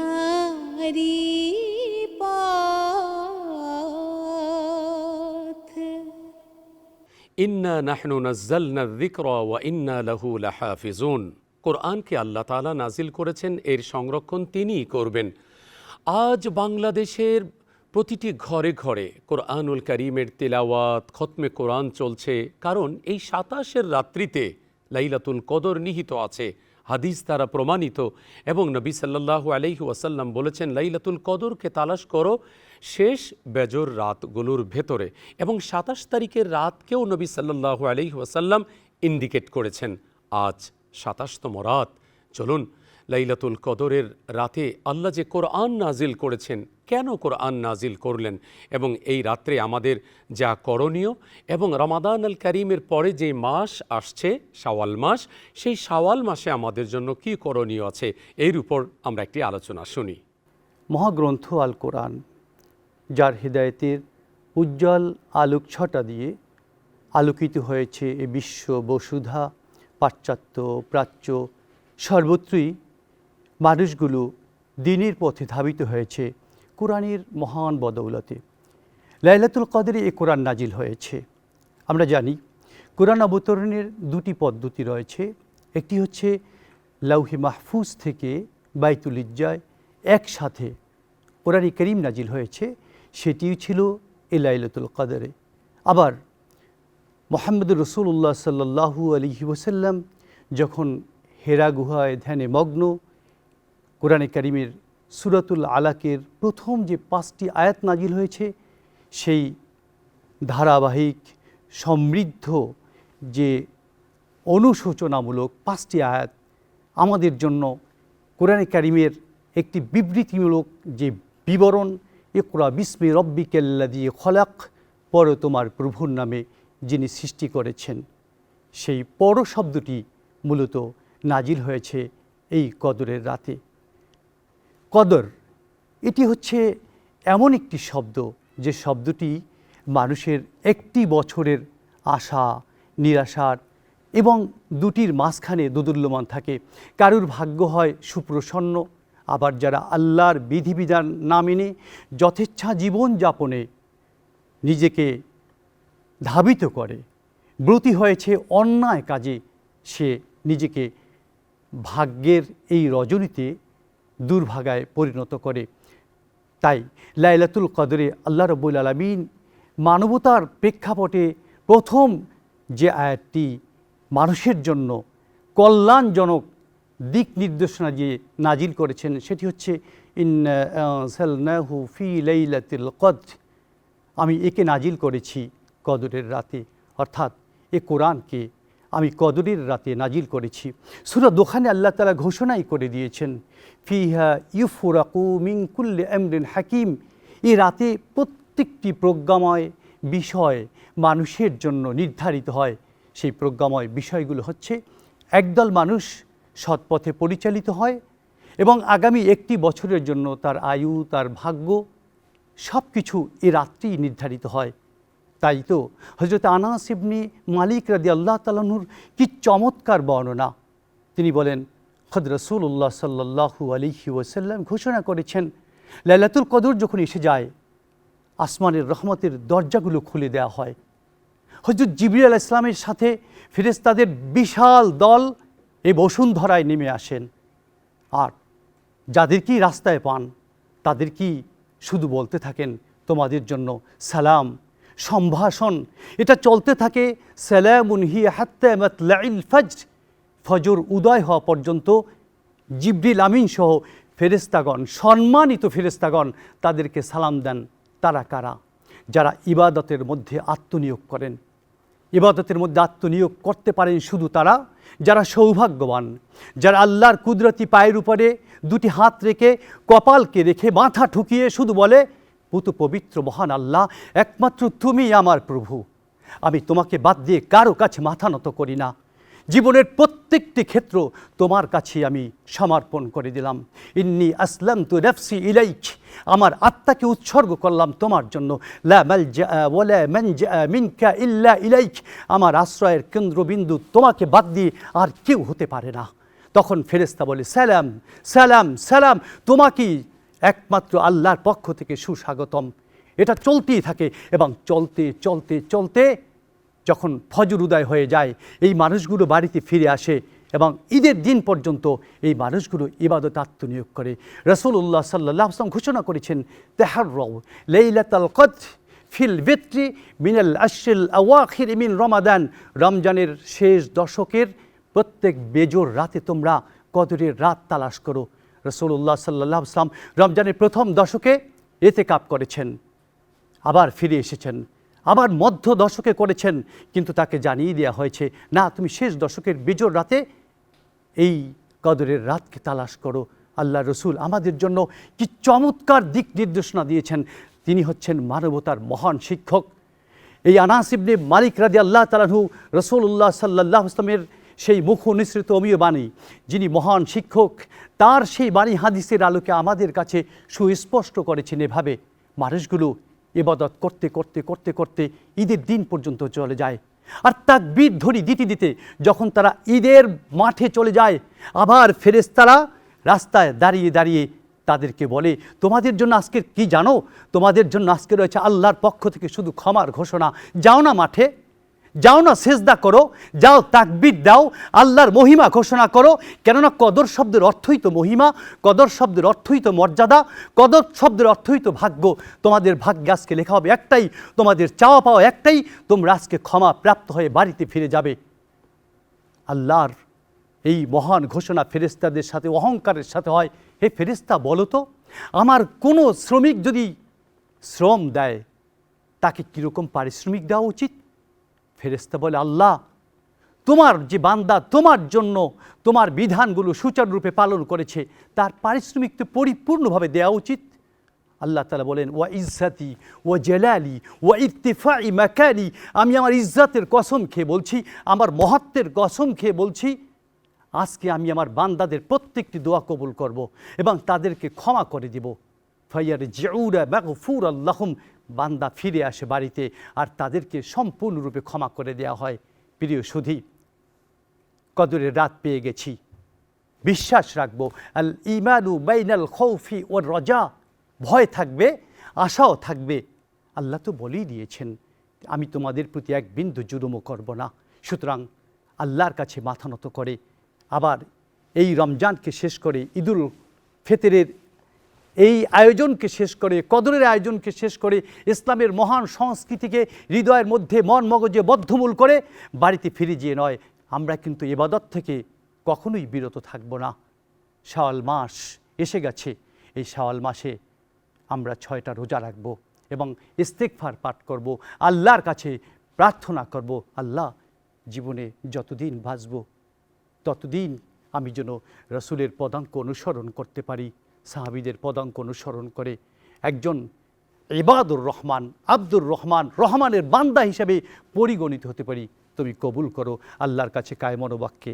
পথ। ইন্না নাহনু নাজ্জালনা যিকরা ওয়া ইন্না লাহু লাহাফিজুন। কোরআনকে আল্লাহ তাআলা নাজিল করেছেন, এর সংরক্ষণ তিনিই করবেন। আজ বাংলাদেশের প্রতিটি ঘরে ঘরে কোরআনুল কারীমের তিলাওয়াত, খতমে কোরআন চলছে, কারণ এই ২৭-এর রাত্রিতে লাইলাতুল কদর নিহিত আছে। হাদিস দ্বারা প্রমাণিত, এবং নবী সাল্লাল্লাহু আলাইহি ওয়াসাল্লাম বলেছেন, লাইলাতুল কদরকে তালাশ করো শেষ বেজর রাতগুলোর ভেতরে। এবং ২৭ তারিখের রাতকেও নবী সাল্লাল্লাহু আলাইহি ওয়াসাল্লাম ইন্ডিকেট করেছেন। আজ ২৭তম রাত। চলুন লাইলাতুল কদরের রাতে আল্লাহ যে কোরআন নাজিল করেছেন, কেন কোরআন নাজিল করলেন, এবং এই রাত্রে আমাদের যা করণীয়, এবং রমাদান আল কারীমের পরে যে মাস আসছে শাওয়াল মাস, সেই শাওয়াল মাসে আমাদের জন্য কি করণীয় আছে, এর উপর আমরা একটি আলোচনা শুনি। মহাগ্রন্থ আল কোরআন, যার হিদায়তের উজ্জ্বল আলোকছটা দিয়ে আলোকিত হয়েছে এ বিশ্ব বসুধা। পাশ্চাত্য প্রাচ্য সর্বত্রই মানুষগুলো দিনের পথে ধাবিত হয়েছে কোরআনের মহান বদৌলতে। লাইলাতুল কদরে এ কোরআন নাজিল হয়েছে। আমরা জানি কোরআন অবতরণের দুটি পদ্ধতি রয়েছে। একটি হচ্ছে লাউহে মাহফুজ থেকে বাইতুল ইজ্জায় একসাথে কোরআন কারীম নাজিল হয়েছে, সেটিও ছিল এ লাইলাতুল কদরে। আবার মুহাম্মদুর রাসূলুল্লাহ সাল্লাল্লাহু আলাইহি ওয়াসাল্লাম যখন হেরা গুহায় ধ্যানে মগ্ন, কোরআনে কারীমের সূরাতুল আলাকের প্রথম যে 5টি আয়াত নাজিল হয়েছে, সেই ধারাবাহিক সমৃদ্ধ যে অনুশোচনামূলক 5টি আয়াত আমাদের জন্য কোরআনে কারীমের একটি বিবৃতিমূলক যে বিবরণ, ইকরা বিসমি রব্বিকাল্লাযী খলাক, পড়ো তোমার প্রভুর নামে যিনি সৃষ্টি করেছেন, সেই পড়ো শব্দটি মূলত নাজিল হয়েছে এই কদরের রাতে। কদর এটি হচ্ছে এমন একটি শব্দ যে শব্দটি মানুষের একটি বছরের আশা নিরাশার এবং দুটির মাঝখানে দোদুল্যমান থাকে। কারুর ভাগ্য হয় সুপ্রসন্ন, আবার যারা আল্লাহর বিধিবিধান না মেনে যথেচ্ছা জীবন যাপনে নিজেকে ধাবিত করে, ব্রতী হয়েছে অন্যায় কাজে, সে নিজেকে ভাগ্যের এই রজনীতে দুর্ভাগায় পরিণত করে। তাই লাইলাতুল কদরে আল্লাহ রাব্বুল আলামিন মানবতার প্রেক্ষাপটে প্রথম যে আয়াতটি মানুষের জন্য কল্যাণজনক দিক নির্দেশনা যে নাজিল করেছেন, সেটি হচ্ছে ইন্না আনজালনাহু ফি লাইলাতিল কদর, আমি একে নাজিল করেছি কদরের রাতে, অর্থাৎ এ কোরআনকে আমি কদরের রাতে নাজিল করেছি। সূরা দোখানে আল্লাহ তাআলা ঘোষণাই করে দিয়েছেন, ফিহা ইউফরাকু মিন কুল্লি আমরিন হাকিম, এই রাতে প্রত্যেকটি প্রজ্ঞাময় বিষয় মানুষের জন্য নির্ধারিত হয়। সেই প্রজ্ঞাময় বিষয়গুলো হচ্ছে, একদল মানুষ সৎপথে পরিচালিত হয় এবং আগামী একটি বছরের জন্য তার আয়ু, তার ভাগ্য সব কিছু এ রাত্রেই নির্ধারিত হয়। তাই তো হযরত আনাস ইবনে মালিক রাদিয়াল্লাহু তাআলা আনহুর কি চমৎকার বর্ণনা। তিনি বলেন, খোদ রাসূলুল্লাহ সাল্লাল্লাহু আলাইহি ওয়াসাল্লাম ঘোষণা করেছেন, লাইলাতুল কদর যখন এসে যায়, আসমানের রহমতের দরজাগুলো খুলে দেওয়া হয়। হযরত জিবরিল আলাইহিস সালামের সাথে ফেরেশতাদের বিশাল দল এই বসুন্ধরায় নেমে আসেন, আর যাদেরকেই রাস্তায় পান তাদেরকেই শুধু বলতে থাকেন, তোমাদের জন্য সালাম। সম্ভাষণ এটা চলতে থাকে, সালামুন হিয়া হাত্তা মাতলাইল ফজর, ফজর উদয় হওয়া পর্যন্ত। জিবরিল আমিন সহ ফেরেশতাগণ, সম্মানিত ফেরেশতাগণ তাদেরকে সালাম দেন। তারা কারা? যারা ইবাদতের মধ্যে আত্মনিয়োগ করেন। ইবাদতের মধ্যে আত্মনিয়োগ করতে পারেন শুধু তারা যারা সৌভাগ্যবান, যারা আল্লাহর কুদরতি পায়ের উপরে দুটি হাত রেখে, কপালকে রেখে, মাথা ঠুকিয়ে শুধু বলে, পুত পবিত্র মহান আল্লাহ, একমাত্র তুমি আমার প্রভু, আমি তোমাকে বাদ দিয়ে কারো কাছে মাথা নত করি না। জীবনের প্রত্যেকটি ক্ষেত্র তোমার কাছে আমি সমর্পণ করে দিলাম। ইন্নী আসলামতু নাফসি ইলাইক, আমার আত্মাকে উৎসর্গ করলাম তোমার জন্য। লা মালজা ওয়ালা মানজা মিনকা ইল্লা ইলাইক, আমার আশ্রয়ের কেন্দ্রবিন্দু তোমাকে বাদ দিয়ে আর কেউ হতে পারে না। তখন ফেরেশতা বলে, সালাম সালাম সালাম, তোমাকেই একমাত্র আল্লাহর পক্ষ থেকে সুস্বাগতম। এটা চলতেই থাকে এবং চলতে চলতে চলতে যখন ফজর উদয় হয়ে যায়, এই মানুষগুলো বাড়িতে ফিরে আসে এবং ঈদের দিন পর্যন্ত এই মানুষগুলো ইবাদত আত্মনিয়োগ করে। রাসূলুল্লাহ সাল্লাল্লাহু আলাইহি ওয়াসাল্লাম ঘোষণা করেছেন, তাহাররাউ লাইলাতুল কদর ফিল বিত্রি মিনাল আশরিল আওয়াখির মিন রমাদান, রমজানের শেষ দশকের প্রত্যেক বেজোর রাতে তোমরা কদরের রাত তালাশ করো। রাসূলুল্লাহ সাল্লাল্লাহু আলাইহি ওয়াসাল্লাম রমজানের প্রথম দশকে ইতিকাফ করেছেন, আবার ফিরে এসেছেন, আবার মধ্য দশকে করেছেন, কিন্তু তাকে জানিয়ে দেওয়া হয়েছে, না, তুমি শেষ দশকের বেজোর রাতে এই কদরের রাতকে তালাশ করো। আল্লাহ রসুল আমাদের জন্য কি চমৎকার দিক নির্দেশনা দিয়েছেন। তিনি হচ্ছেন মানবতার মহান শিক্ষক। এই আনাস ইবনে মালিক রাদিয়াল্লাহু তাআলা আনহু রাসূলুল্লাহ সাল্লাল্লাহু আলাইহি ওয়াসাল্লামের সেই মুখ নিঃসৃত অমীয় বাণী, যিনি মহান শিক্ষক, তার সেই বাণী হাদিসের আলোকে আমাদের কাছে সুস্পষ্ট করেছেন এভাবে, মানুষগুলো ইবাদত করতে করতে করতে করতে ঈদের দিন পর্যন্ত চলে যায়। আর তাকবীর ধ্বনি দিতে দিতে যখন তারা ঈদের মাঠে চলে যায়, আবার ফেরেশতারা রাস্তায় দাঁড়িয়ে দাঁড়িয়ে তাদেরকে বলে, তোমাদের জন্য আজকের কি জানো? তোমাদের জন্য আজকে রয়েছে আল্লাহর পক্ষ থেকে শুধু ক্ষমার ঘোষণা। যাও না মাঠে, যাও না সেজদা করো, যাও তাকবীর দাও, আল্লাহর মহিমা ঘোষণা করো। কেননা কদর শব্দের অর্থই তো মহিমা, কদর শব্দের অর্থই তো মর্যাদা, কদর শব্দের অর্থই তো ভাগ্য। তোমাদের ভাগ্যে আজকে লেখা হবে একটাই, তোমাদের চাওয়া পাওয়া একটাই, তোমরা আজকে ক্ষমা প্রাপ্ত হয়ে বাড়িতে ফিরে যাবে। আল্লাহর এই মহান ঘোষণা ফেরেশতাদের সাথে অহংকারের সাথে হয়। হে ফেরেশতা, বলো তো, আমার কোনো শ্রমিক যদি শ্রম দেয় তাকে কীরকম পারিশ্রমিক দেওয়া উচিত? ফেরেশতা বলে, আল্লাহ, তোমার যে বান্দা তোমার জন্য তোমার বিধানগুলো সুচারুরূপে পালন করেছে তার পারিশ্রমিক তো পরিপূর্ণভাবে দেওয়া উচিত। আল্লাহ তাআলা বলেন, ওয়া ইজ্জাতি ওয়া জালালি ওয়া ইরতিফাই মাকানি, আমি আমার ইজ্জতের কসম খেয়ে বলছি, আমার মহত্বের কসম খেয়ে বলছি, আজকে আমি আমার বান্দাদের প্রত্যেকটি দোয়া কবুল করব এবং তাদেরকে ক্ষমা করে দেব। ফায়ারজিউনা মাগফুরাল লাহুম, বান্দা ফিরে আসে বাড়িতে আর তাদেরকে সম্পূর্ণরূপে ক্ষমা করে দেওয়া হয়। প্রিয় সুধী, কদরের রাত পেয়ে গেছি, বিশ্বাস রাখবো আল ঈমানু বাইনাল খাউফি ওয়ার রাজা, ভয় থাকবে, আশাও থাকবে। আল্লাহ তো বলেই দিয়েছেন, আমি তোমাদের প্রতি এক বিন্দু জুলুমও করব না। সুতরাং আল্লাহর কাছে মাথা নত করে আবার এই রমজানকে শেষ করে, ঈদুল ফিতরের এই আয়োজনকে শেষ করে, কদরের আয়োজনকে শেষ করে, ইসলামের মহান সংস্কৃতিকে হৃদয়ের মধ্যে মন মগজে বদ্ধমূল করে বাড়িতে ফিরে যেয়ে নয়, আমরা কিন্তু ইবাদত থেকে কখনোই বিরত থাকব না। শাওয়াল মাস এসে গেছে, এই শাওয়াল মাসে আমরা 6টা রোজা রাখব এবং ইস্তেগফার পাঠ করব, আল্লাহর কাছে প্রার্থনা করব, আল্লাহ, জীবনে যতদিন বাঁচব ততদিন আমি যেন রসুলের পদাঙ্ক অনুসরণ করতে পারি, সাহাবীদের পদাঙ্ক অনুসরণ করে একজন ইবাদুর রহমান, আব্দুর রহমান, রহমানের বান্দা হিসেবে পরিগণিত হতে পারি। তুমি কবুল করো আল্লাহর কাছে কায়মনোবাক্যে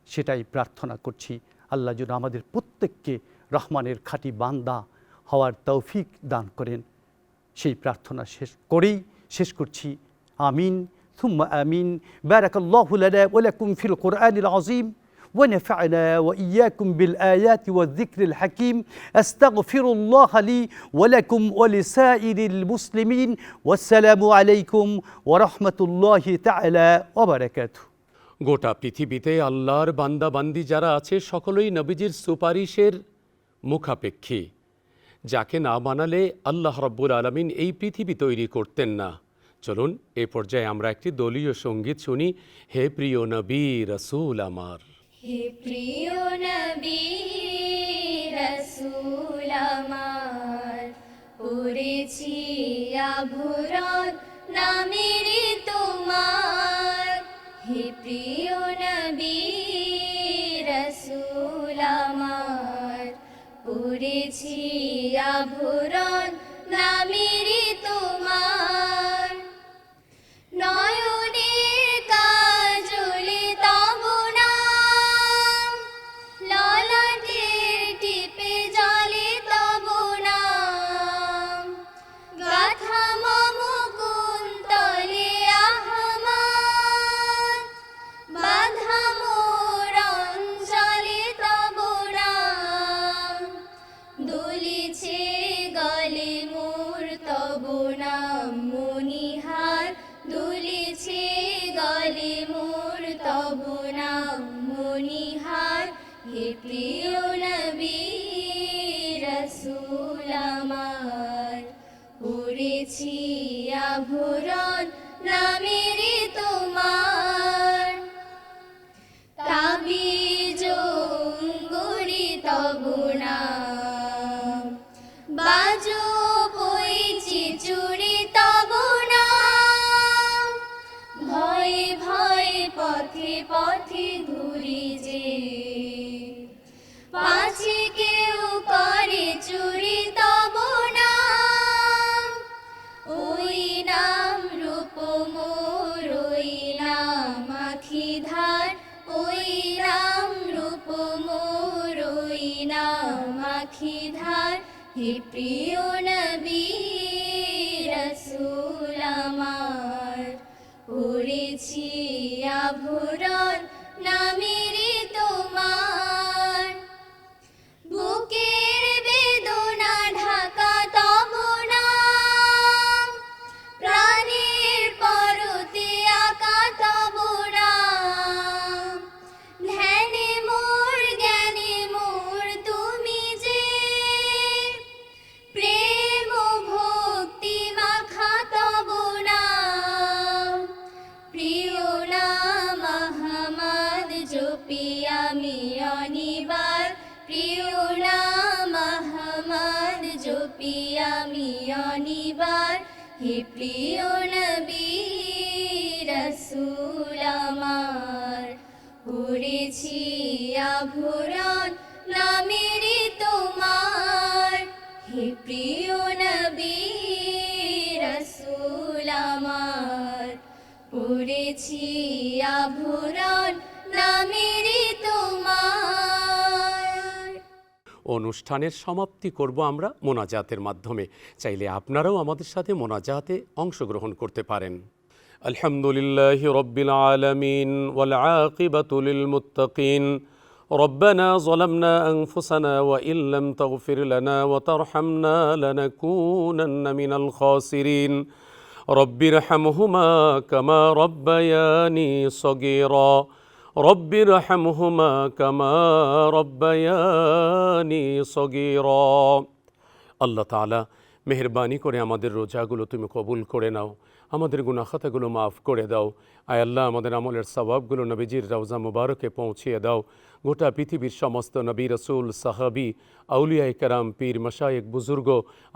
সেটাই প্রার্থনা করছি। আল্লাহ যেন আমাদের প্রত্যেককে রহমানের খাঁটি বান্দা হওয়ার তৌফিক দান করেন, সেই প্রার্থনা শেষ করছি। আমিন সুম্মা আমিন। বারাকাল্লাহু লানা ওয়া লাকুম ফিল কুরআনিল আযীম ونفعنا وإياكم بالآيات والذكر الحكيم. أستغفر الله لي ولكم ولسائر المسلمين والسلام عليكم ورحمة الله تعالى وبركاته. গোটা পৃথিবীতে আল্লাহর বান্দাবান্দি যারা আছে সকলেই নবীজির সুপারিশের মুখাপেক্ষী। যাকে না মানালে আল্লাহ রাব্বুল আলামিন এই পৃথিবী তৈরি করতেন না। চলুন এ পর্যায়ে আমরা একটি দলীয় সঙ্গীত শুনি। হে প্রিয় নবী রাসূল আমার, হে প্রিয় নবী রাসূল আমার, পড়েছি আভরণ নামের তোমার। হে প্রিয় নবী রাসূল আমার, পড়েছি আভরণ নামের তোমার। নয়নে কাজলে তব নাম, ললাটের টিপে জলে তব নাম। গাথা মম কুন্তলে আহমাদ, বাঁধা মোর অঞ্চলে তব নাম। দুলিছে গলে মোর তব নাম মনিহার, দুলিছে গলে মোর তব নাম মনিহার। হে প্রিয় নবী রাসূল আমার, পড়েছি আভরণ নামের তোমার। তাবিজ অঙ্গুরি তব নাম, বাজো বইছি চুরি তব নাম। ভয়ে ভয়ে পথে পথে ঘুরি যে, পাছে কেউ করে চুরি তব নাম। ওই নাম রূপ মোর, ওই নাম আখি ধার, ওই নাম রূপ মোর, ওই নাম আখি ধার। হে প্রিয় নবী আভরণ নামেরই তোমার, বুকের বেদনা ঢাকা তব নাম, প্রাণের পরতে আঁকা তব নাম, ধ্যানে মোর জ্ঞানে মোর তুমি যে, প্রেম ও ভক্তি মাখা তব নাম, প্রিয় নাম আহমদ জপি আমি অনিবার, প্রিয় নাম আহমদ জপি আমি অনিবার, হে প্রিয় নবী রাসূল আমার, পড়েছি আভরণ নামেরই তোমার, হে প্রিয় নবী রাসূল আমার, পড়েছি আভরণ নামেরই তোমার। অনুষ্ঠানের সমাপ্তি করব আমরা মোনাজাতের মাধ্যমে। চাইলে আপনারাও আমাদের সাথে মোনাজাতে অংশগ্রহণ করতে পারেন। আলহামদুলিল্লাহি রব্বিল আলামিন ওয়াল আকিবাতু লিল মুত্তাকিন। ربنا ظلمنا أنفسنا وإن لم تغفر لنا وترحمنا لنكونن من الخاسرين رب ارحمهما كما ربياني صغيرا رب ارحمهما كما ربياني صغيرا। আল্লাহ তাআলা মেহেরবানি করে আমাদের রোজাগুলো তুমি কবুল করে নাও, আমাদের গুনাহ খাতাগুলো মাফ করে দাও। আয় আল্লাহ, আমাদের আমলের সওয়াবগুলো নবীজির রওজা মুবারকে পৌঁছিয়ে দাও। গোটা পৃথিবীর সমস্ত নবী রসুল সাহাবি আউলিয়ায়ে কেরাম পীর মাশায়েখ বুজুর্গ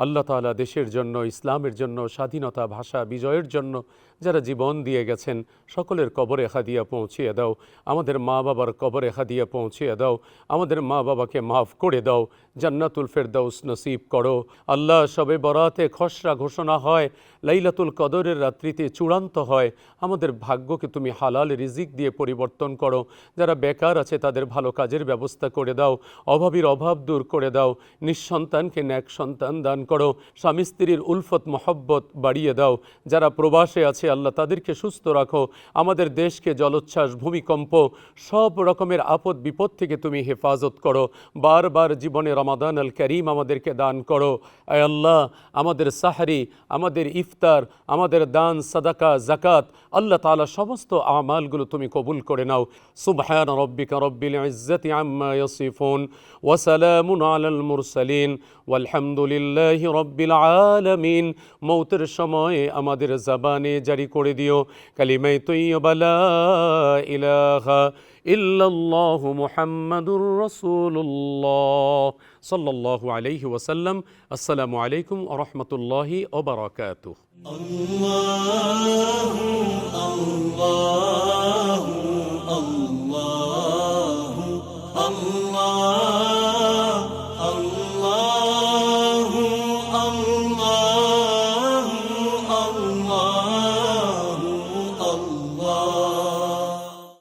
আল্লাহ তাআলা দেশের জন্য, ইসলামের জন্য, স্বাধীনতা ভাষা বিজয়ের জন্য যারা জীবন দিয়ে গেছেন সকলের কবরে হাদিয়া পৌঁছিয়ে দাও। আমাদের মা বাবার কবরে হাদিয়া পৌঁছিয়ে দাও। আমাদের মা বাবাকে মাফ করে দাও, জান্নাতুল ফেরদাউস নসিব করো। আল্লাহ, শবে বরাতে খসড়া ঘোষণা হয়, লাইলাতুল কদরের রাত্রিতে চূড়ান্ত হয়। আমাদের ভাগ্যকে তুমি হালাল রিজিক দিয়ে পরিবর্তন করো। যারা বেকার আছে তাদের ভালো কাজের ব্যবস্থা করে দাও, অভাবীর অভাব দূর করে দাও। নিঃসন্তানকে ন্যাক সন্তান দান করো, স্বামী স্ত্রীর উলফত মহব্বত বাড়িয়ে দাও। যারা প্রবাসে আছে আল্লাহ তাদেরকে সুস্থ রাখো। আমাদের দেশকে জলোচ্ছ্বাস, ভূমিকম্প, সব রকমের আপদ বিপদ থেকে তুমি হেফাজত করো। বারবার জীবনে রমাদান আল করিম আমাদেরকে দান করো। আয় আল্লাহ, আমাদের সাহরি, আমাদের ইফতার, আমাদের দান, সাদাকা, জাকাত, আল্লাহ তাআলা সমস্ত আমালগুলো তুমি কবুল করে নাও। সুবহান রাব্বিকা রব্বিল ইজ্জাতি আম্মা ইয়াসিফুন ওয়া সালামুন আলাল মুরসালিন ওয়ালহামদুলিল্লাহি রব্বিল আলামিন। মৌতের সময়ে আমাদের জবানে জারি করে দিও কালিমায়ে তাইয়্যিবা লা ইলাহা ইল্লাল্লাহু মুহাম্মাদুর রাসূলুল্লাহ সাল্লাল্লাহু আলাইহি ওয়াসাল্লাম। আসসালামু আলাইকুম ওয়া রাহমাতুল্লাহি ওয়া বারাকাতুহু। আল্লাহু আল্লাহু